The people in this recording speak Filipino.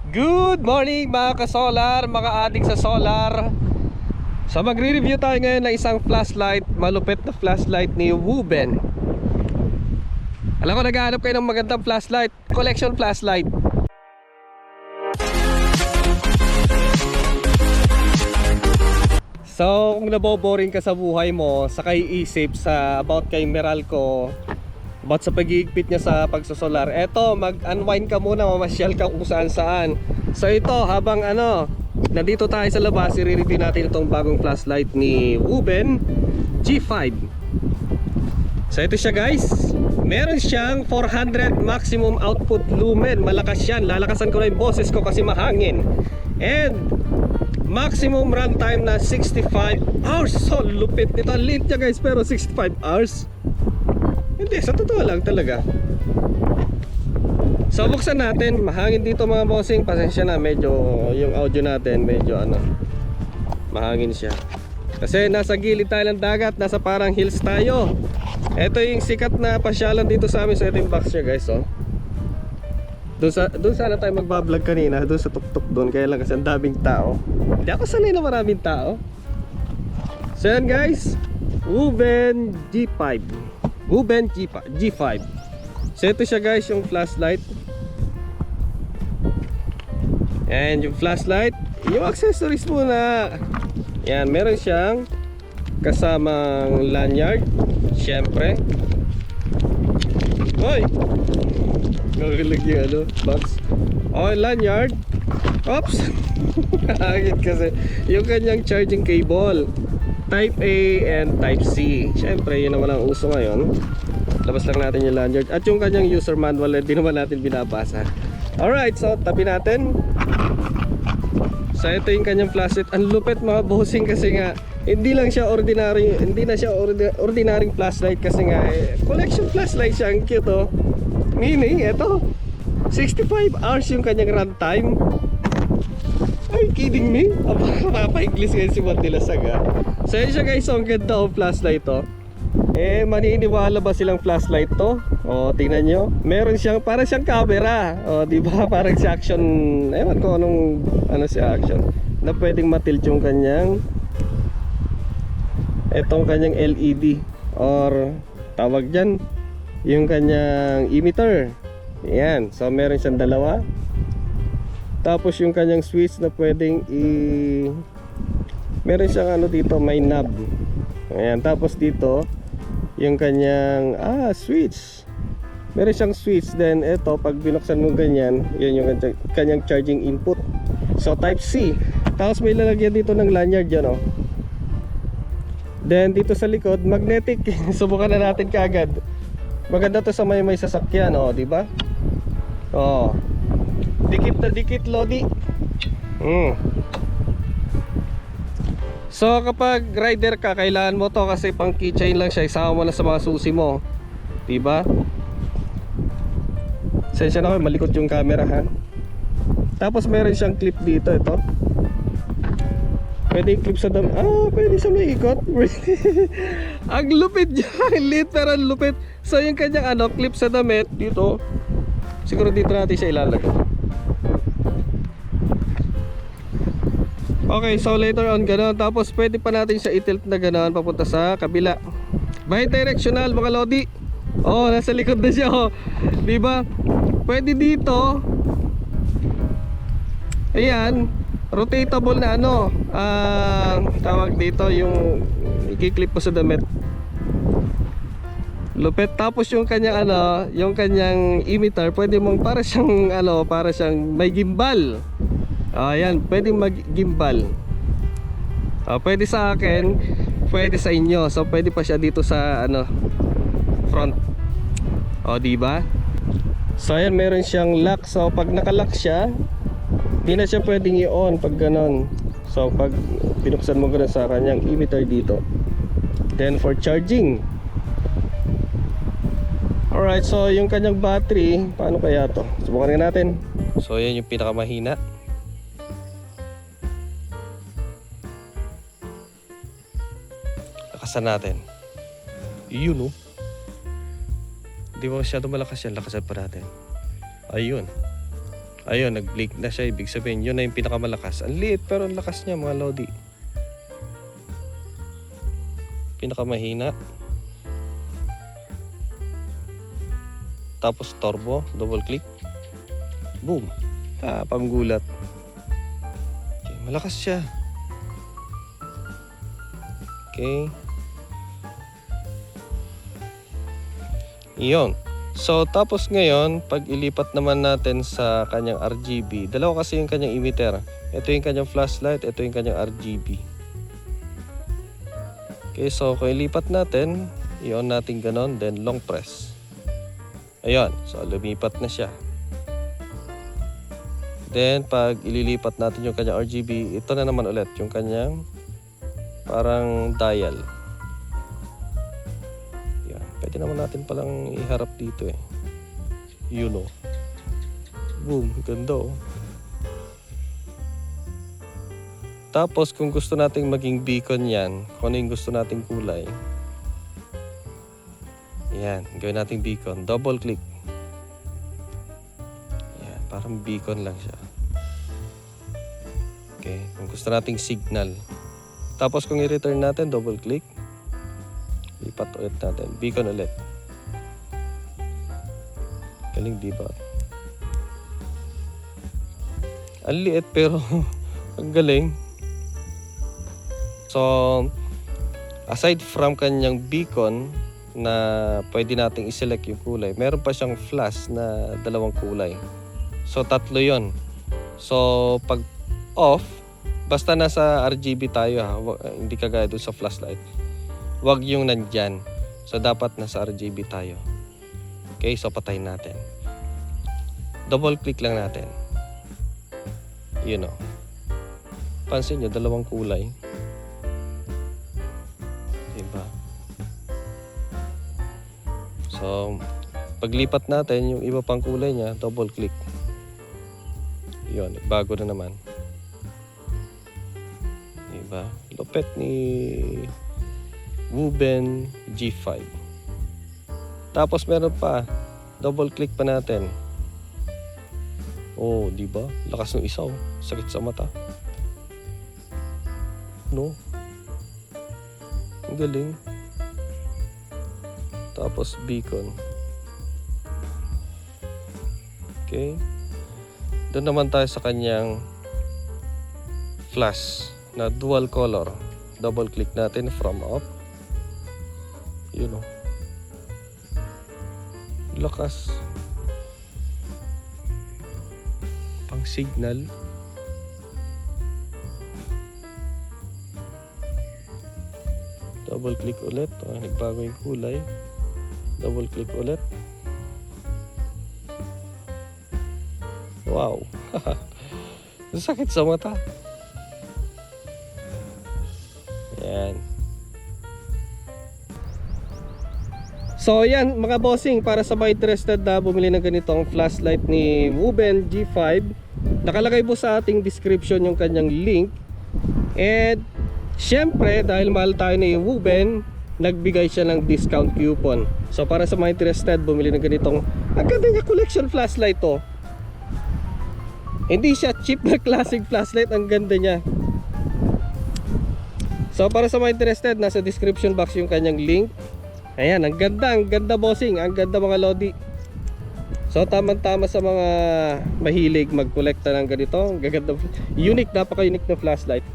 Good morning mga ka-solar, mga adik sa solar. So magre-review tayo ngayon ng isang flashlight, malupit na flashlight ni Wooben. Alam ko naghahanap kayo ng magandang flashlight, collection flashlight. So kung naboboring ka sa buhay mo, saka iisip sa about kay Meralco, about sa pag-iigpit niya sa pagsosolar, eto mag-unwind ka muna, mamasyal ka kung saan saan. So ito, habang nandito tayo sa labas, i-review natin itong bagong flashlight ni Wooben G5. So ito siya guys, meron siyang 400 maximum output lumen. Malakas yan, lalakasan ko na yung boses ko kasi mahangin. And maximum runtime na 65 hours. So lupit nito, late niya guys, pero 65 hours. Hindi, sa totoo lang talaga. So buksan natin, mahangin dito mga bossing. Pasensya na, medyo yung audio natin medyo mahangin siya. Kasi nasa gilid tayo ng dagat, nasa parang hills tayo. Ito yung sikat na pasyalan dito sa amin. So ito yung box niya guys, oh. Doon sana tayo magbablog kanina, doon sa tuktok doon. Kaya lang kasi ang daming tao. Hindi ako sanay na maraming tao. So yan guys, Wooben G5. Wooben G5. So ito siya guys, yung flashlight. And yung flashlight, yung accessories muna. Yan, meron siyang kasamang lanyard, syempre. Hoy! Nakakilig yung box. Oh, lanyard. Oops! Nakakit kasi yung kanyang charging cable, Type A and Type C. Syempre, yun naman ang uso ngayon. Labas lang natin yung lanyard. At yung kanyang user manual, hindi naman natin binabasa. Alright, so tabi natin. So ito yung kanyang flashlight. Ang lupit mga bossing kasi nga hindi lang siya ordinary, hindi na siya ordinaryong flashlight kasi nga collection flashlight siya. Ang cute, oh. Meaning, ito 65 hours yung kanyang runtime. Are you kidding me? Mapapa-English ngayon si Montilasaga. So yun siya guys, ang ganda ang flashlight to. Maniniwala ba silang flashlight to? O, tingnan nyo. Meron siyang, parang siyang camera. O, diba? Parang si action, ewan ko anong, si action. Na pwedeng matilt yung kanyang, etong kanyang LED. Or, tawag dyan, yung kanyang emitter. Ayan. So, meron siyang dalawa. Tapos yung kanyang switch na pwedeng meron siyang dito, may knob. Ayan, tapos dito yung kanyang switch. Meron siyang switch. Then ito, pag binuksan mo ganyan, yun yung kanyang charging input. So type C. Tapos may lalagyan dito ng lanyard yan, oh. Then dito sa likod, magnetic. Subukan na natin kaagad. Maganda to sa may sasakyan, oh, di ba? Oh. Dikit na dikit, Lodi. So kapag rider ka, kailangan mo to kasi pang keychain lang siya. Isama mo na sa mga susi mo, diba? Sensya na kayo, malikot yung camera, ha. Tapos meron siyang clip dito, ito. Pwede clip sa dam. Pwede sa may ikot. Ang lupit dyan. Literal lupit. So yung kanyang clip sa damit dito, siguro dito natin siya ilalagay. Okay, so later on gano'n. Tapos pwede pa natin siya i-tilt na gano'n papunta sa kabila. Bi-directional mga lodi. Oh, nasa likod na siya, oh. Diba? Pwede dito. Ayan, rotatable na tawag dito yung i-clip po sa damit. Lupit. Tapos yung kanyang yung kanyang emitter, pwede mong para siyang may gimbal. Ayan, pwede mag-gimbal. Pwede sa akin, pwede sa inyo. So pwede pa siya dito sa front. Diba? So ayan, meron siyang lock. So pag naka-lock siya, di na siya pwedeng i-on pag ganon. So pag binuksan mo ganon sa kanyang emitter dito. Then for charging. Alright, so yung kanyang battery, paano kaya to? Subukan nga natin. So ayan yung pinakamahina. Lakasan natin. Yun, oh. Di ba masyado malakas yan? Lakasan pa natin. Ayun. Ayun, nag-blink na siya. Ibig sabihin, yun na yung pinakamalakas. Ang liit pero ang lakas niya mga lodi. Pinakamahina. Tapos turbo, double click. Boom. Panggulat. Okay, malakas siya. Okay. Iyon. So, tapos ngayon, pag ilipat naman natin sa kanyang RGB, dalawa kasi yung kanyang emitter. Ito yung kanyang flashlight, ito yung kanyang RGB. Okay, so kung ilipat natin, i-on natin ganon, then long press. Ayun, so lumipat na siya. Then, pag ililipat natin yung kanyang RGB, ito na naman ulit yung kanyang parang dial. Pwede naman natin palang iharap dito eh. You know. Boom, ganda oh. Tapos kung gusto nating maging beacon yan, kung ano yung gusto nating kulay. Yan, gawin nating beacon. Double click. Yan, parang beacon lang siya. Okay, kung gusto nating signal. Tapos kung i-return natin, double click. Lipat ulit natin. Beacon ulit. Galing diba? Ang liit pero ang galing. So, aside from kanyang beacon na pwede nating i-select yung kulay, meron pa siyang flash na dalawang kulay. So, tatlo yon. So, pag off, basta nasa RGB tayo ha, hindi kagaya doon sa flashlight. Wag yung nandyan. So, dapat nasa RGB tayo. Okay, so patayin natin. Double click lang natin. You know. Pansin nyo, dalawang kulay. Diba? So, paglipat natin, yung iba pang kulay niya, double click. Yun, bago na naman. Diba? Lupet ni Wuben G5. Tapos meron pa, double click pa natin. Oh, di ba? Lakas ng isaw, sakit sa mata. No? Ang galing. Tapos beacon. Okay. Doon naman tayo sa kanyang flash na dual color. Double click natin from up. You know. Lakas. Pang signal. Double click ulit. Nagbago yung kulay. Double click ulit. Wow. Sakit sa mata. Yan. So yan mga bossing, para sa mga interested na bumili ng ganitong flashlight ni Wuben G5, nakalagay po sa ating description yung kanyang link. And syempre dahil mahal tayo ni Wuben, nagbigay siya ng discount coupon. So para sa mga interested bumili ng ganitong, ang ganda niya collection flashlight to. Hindi siya cheap na classic flashlight, ang ganda niya. So para sa mga interested, nasa description box yung kanyang link. Ayan, ang ganda bossing, ang ganda mga lodi. So tamang-tama sa mga mahilig mag-collecta ng ganito. Ang gaganda, unique, napaka-unique na flashlight.